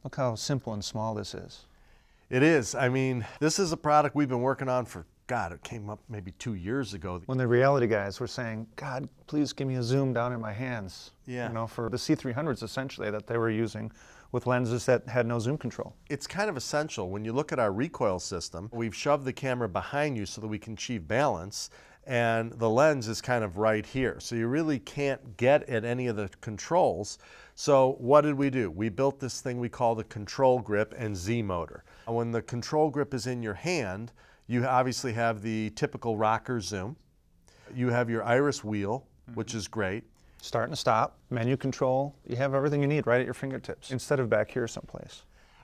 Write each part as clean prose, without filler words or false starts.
Look how simple and small this is. It is. I mean, this is a product we've been working on for, God, it came up maybe 2 years ago. When the reality guys were saying, God, please give me a zoom down in my hands. Yeah. You know, for the C300s essentially that they were using with lenses that had no zoom control. It's kind of essential. When you look at our recoil system, we've shoved the camera behind you so that we can achieve balance, and the lens is kind of right here. So you really can't get at any of the controls. So what did we do? We built this thing we call the control grip and Z motor. When the control grip is in your hand, you obviously have the typical rocker zoom. You have your iris wheel, which is great. Start and stop, menu control, you have everything you need right at your fingertips instead of back here someplace.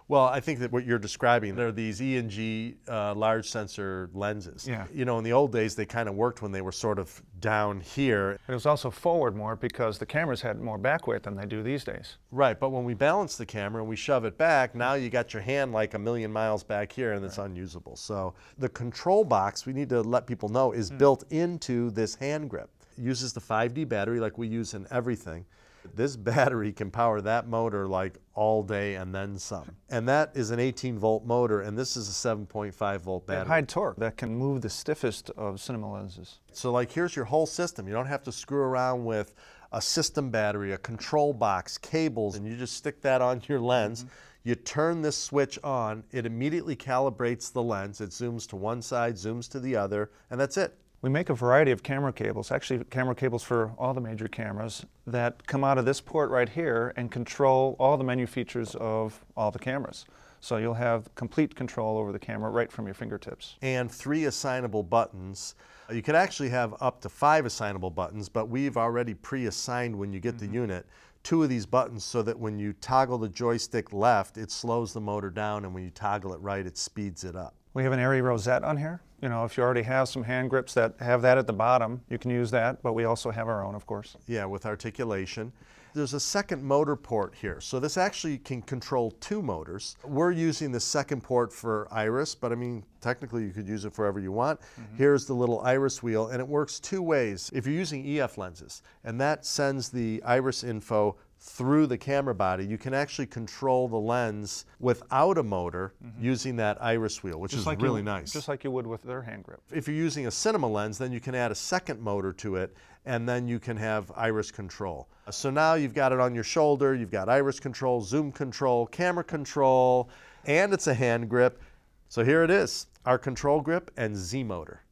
Well, I think that what you're describing, they're these E and G large sensor lenses. Yeah. You know, in the old days, they kind of worked when they were sort of down here. It was also forward more because the cameras had more back weight than they do these days. Right, but when we balance the camera and we shove it back, now you got your hand like a million miles back here and it's unusable. So the control box, we need to let people know, is built into this hand grip. It uses the 5D battery like we use in everything. This battery can power that motor like all day and then some. And that is an 18-volt motor, and this is a 7.5-volt battery. High torque that can move the stiffest of cinema lenses. So like here's your whole system. You don't have to screw around with a system battery, a control box, cables, and you just stick that on your lens. You turn this switch on, it immediately calibrates the lens. It zooms to one side, zooms to the other, and that's it. We make a variety of camera cables, actually camera cables for all the major cameras, that come out of this port right here and control all the menu features of all the cameras. So you'll have complete control over the camera right from your fingertips. And 3 assignable buttons. You could actually have up to 5 assignable buttons, but we've already pre-assigned when you get the unit 2 of these buttons so that when you toggle the joystick left, it slows the motor down, and when you toggle it right, it speeds it up. We have an airy rosette on here. You know, if you already have some hand grips that have that at the bottom, you can use that, but we also have our own, of course. Yeah, with articulation. There's a second motor port here. So this actually can control 2 motors. We're using the second port for iris, but I mean, technically you could use it for whatever you want. Here's the little iris wheel, and it works 2 ways. If you're using EF lenses, and that sends the iris info through the camera body, you can actually control the lens without a motor using that iris wheel, which is really nice. Just like you would with their hand grip. If you're using a cinema lens, then you can add a second motor to it, and then you can have iris control. So now you've got it on your shoulder, you've got iris control, zoom control, camera control, and it's a hand grip. So here it is, our control grip and Z motor.